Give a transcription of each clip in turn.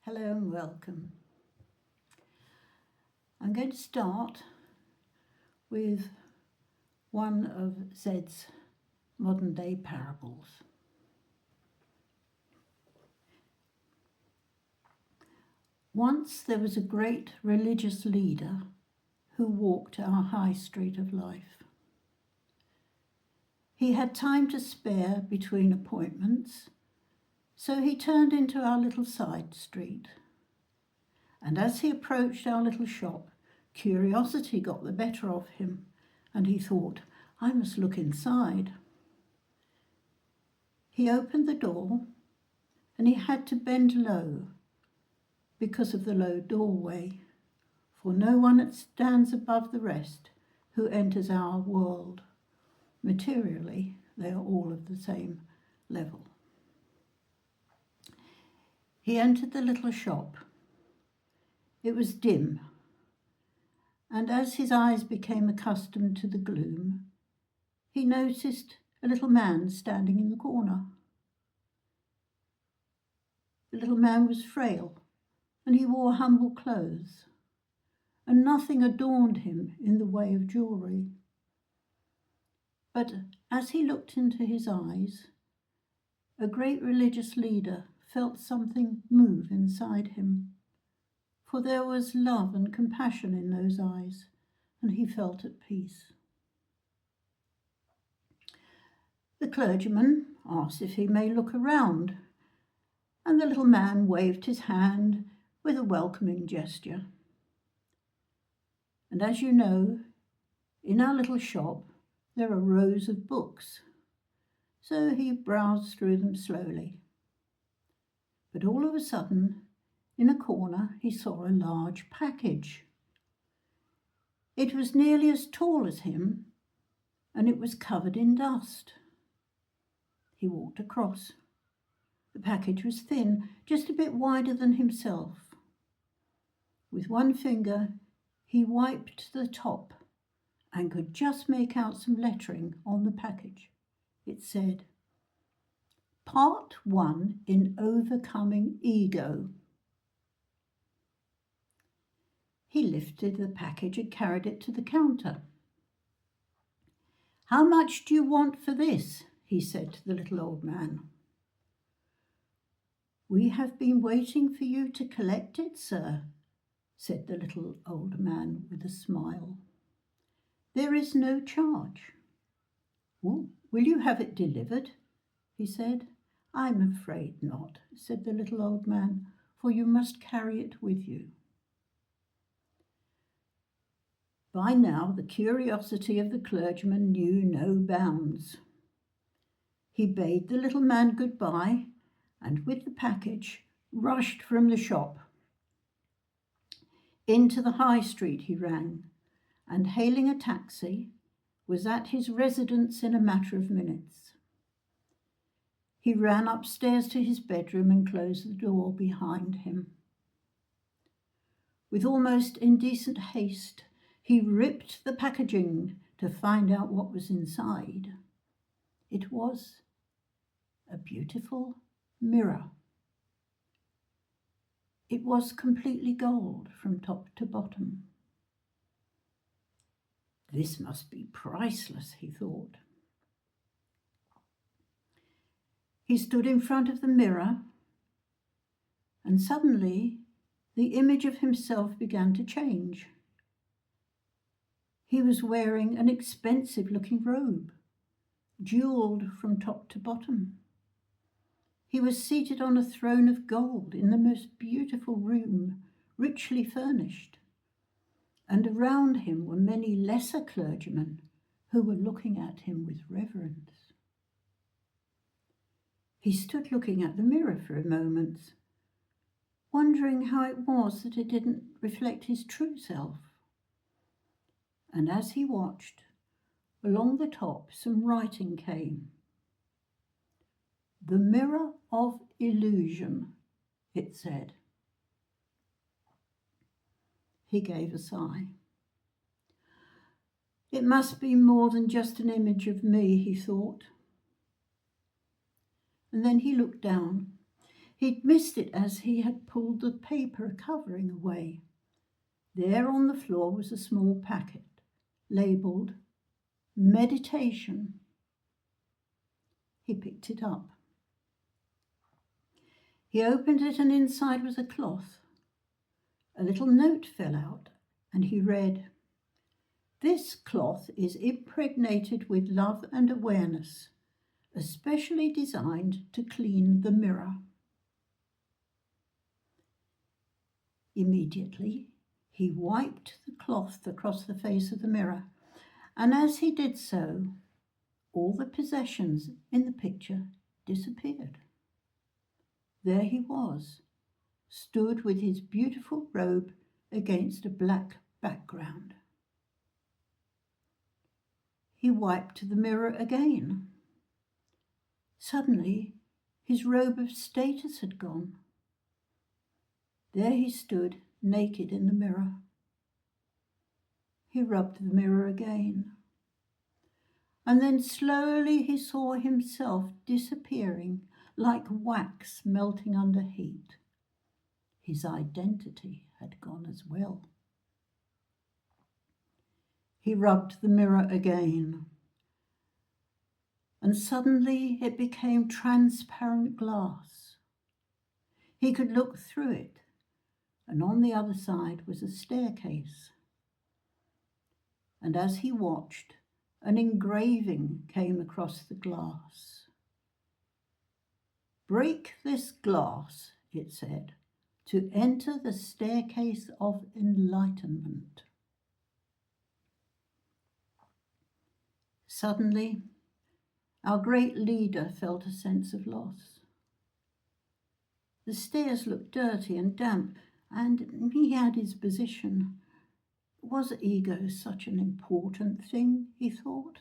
Hello and welcome. I'm going to start with one of Zed's modern day parables. Once there was a great religious leader who walked our high street of life. He had time to spare between appointments, so he turned into our little side street. And as he approached our little shop, curiosity got the better of him, and he thought, I must look inside. He opened the door, and he had to bend low because of the low doorway, for no one stands above the rest who enters our world. Materially, they are all of the same level. He entered the little shop. It was dim, and as his eyes became accustomed to the gloom, he noticed a little man standing in the corner. The little man was frail, and he wore humble clothes, and nothing adorned him in the way of jewellery. But as he looked into his eyes, a great religious leader felt something move inside him, for there was love and compassion in those eyes, and he felt at peace. The clergyman asked if he may look around, and the little man waved his hand with a welcoming gesture. And as you know, in our little shop there are rows of books, so he browsed through them slowly. But all of a sudden, in a corner, he saw a large package. It was nearly as tall as him, and it was covered in dust. He walked across. The package was thin, just a bit wider than himself. With one finger, he wiped the top and could just make out some lettering on the package. It said, Part 1 in Overcoming Ego. He lifted the package and carried it to the counter. How much do you want for this? He said to the little old man. We have been waiting for you to collect it, sir, said the little old man with a smile. There is no charge. Oh, will you have it delivered? He said. I'm afraid not, said the little old man, for you must carry it with you. By now, the curiosity of the clergyman knew no bounds. He bade the little man goodbye, and with the package, rushed from the shop. Into the high street he ran, and hailing a taxi, was at his residence in a matter of minutes. He ran upstairs to his bedroom and closed the door behind him. With almost indecent haste, he ripped the packaging to find out what was inside. It was a beautiful mirror. It was completely gold from top to bottom. This must be priceless, he thought. He stood in front of the mirror, and suddenly the image of himself began to change. He was wearing an expensive-looking robe, jewelled from top to bottom. He was seated on a throne of gold in the most beautiful room, richly furnished, and around him were many lesser clergymen who were looking at him with reverence. He stood looking at the mirror for a moment, wondering how it was that it didn't reflect his true self. And as he watched, along the top some writing came. The mirror of illusion, it said. He gave a sigh. It must be more than just an image of me, he thought. And then he looked down. He'd missed it as he had pulled the paper covering away. There on the floor was a small packet, labelled Meditation. He picked it up. He opened it and inside was a cloth. A little note fell out and he read, "This cloth is impregnated with love and awareness, especially designed to clean the mirror." Immediately, he wiped the cloth across the face of the mirror, and as he did so, all the possessions in the picture disappeared. There he was, stood with his beautiful robe against a black background. He wiped the mirror again. Suddenly, his robe of status had gone. There he stood, naked in the mirror. He rubbed the mirror again. And then slowly he saw himself disappearing like wax melting under heat. His identity had gone as well. He rubbed the mirror again. And suddenly it became transparent glass. He could look through it, and on the other side was a staircase. And as he watched, an engraving came across the glass. "Break this glass," it said, "to enter the staircase of enlightenment." Suddenly, our great leader felt a sense of loss. The stairs looked dirty and damp, and he had his position. Was ego such an important thing, he thought?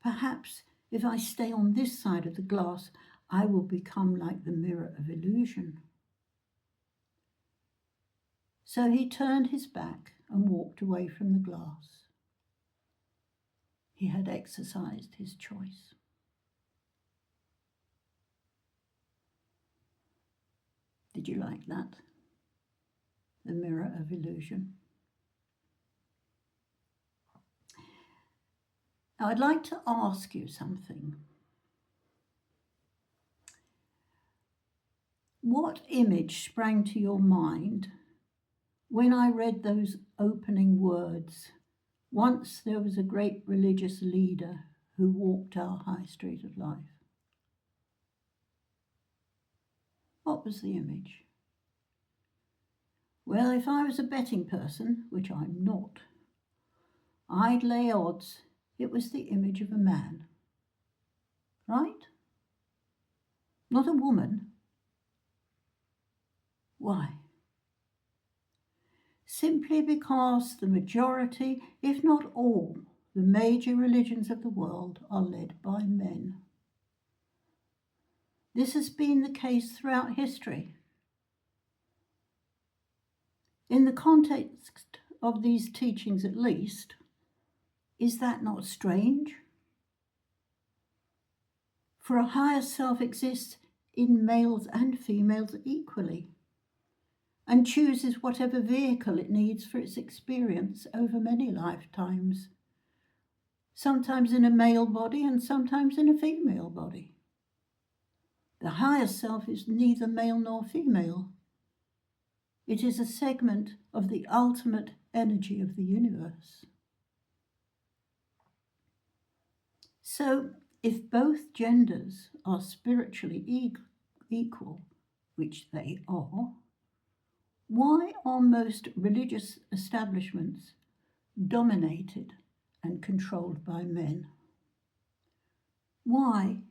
Perhaps if I stay on this side of the glass, I will become like the mirror of illusion. So he turned his back and walked away from the glass. He had exercised his choice. Did you like that? The mirror of illusion. Now, I'd like to ask you something. What image sprang to your mind when I read those opening words? "Once there was a great religious leader who walked our high street of life." What was the image? Well, if I was a betting person, which I'm not, I'd lay odds it was the image of a man. Right? Not a woman. Why? Simply because the majority, if not all, the major religions of the world are led by men. This has been the case throughout history. In the context of these teachings, at least, is that not strange? For a higher self exists in males and females equally, and chooses whatever vehicle it needs for its experience over many lifetimes, sometimes in a male body and sometimes in a female body. The higher self is neither male nor female. It is a segment of the ultimate energy of the universe. So, if both genders are spiritually equal, which they are, why are most religious establishments dominated and controlled by men? Why?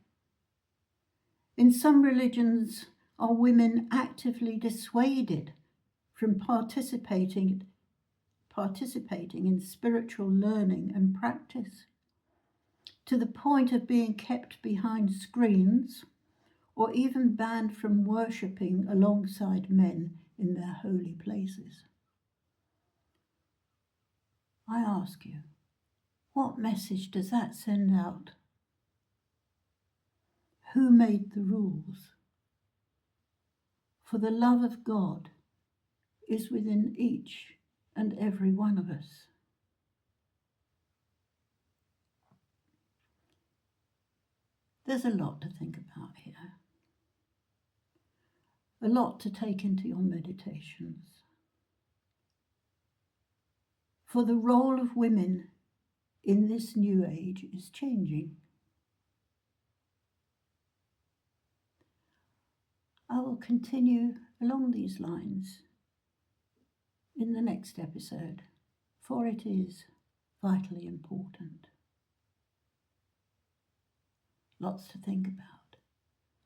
In some religions, are women actively dissuaded from participating in spiritual learning and practice, to the point of being kept behind screens or even banned from worshipping alongside men in their holy places? I ask you, what message does that send out? Who made the rules? For the love of God is within each and every one of us. There's a lot to think about here. A lot to take into your meditations. For the role of women in this new age is changing. I will continue along these lines in the next episode, for it is vitally important. Lots to think about.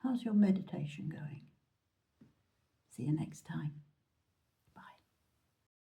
How's your meditation going? See you next time.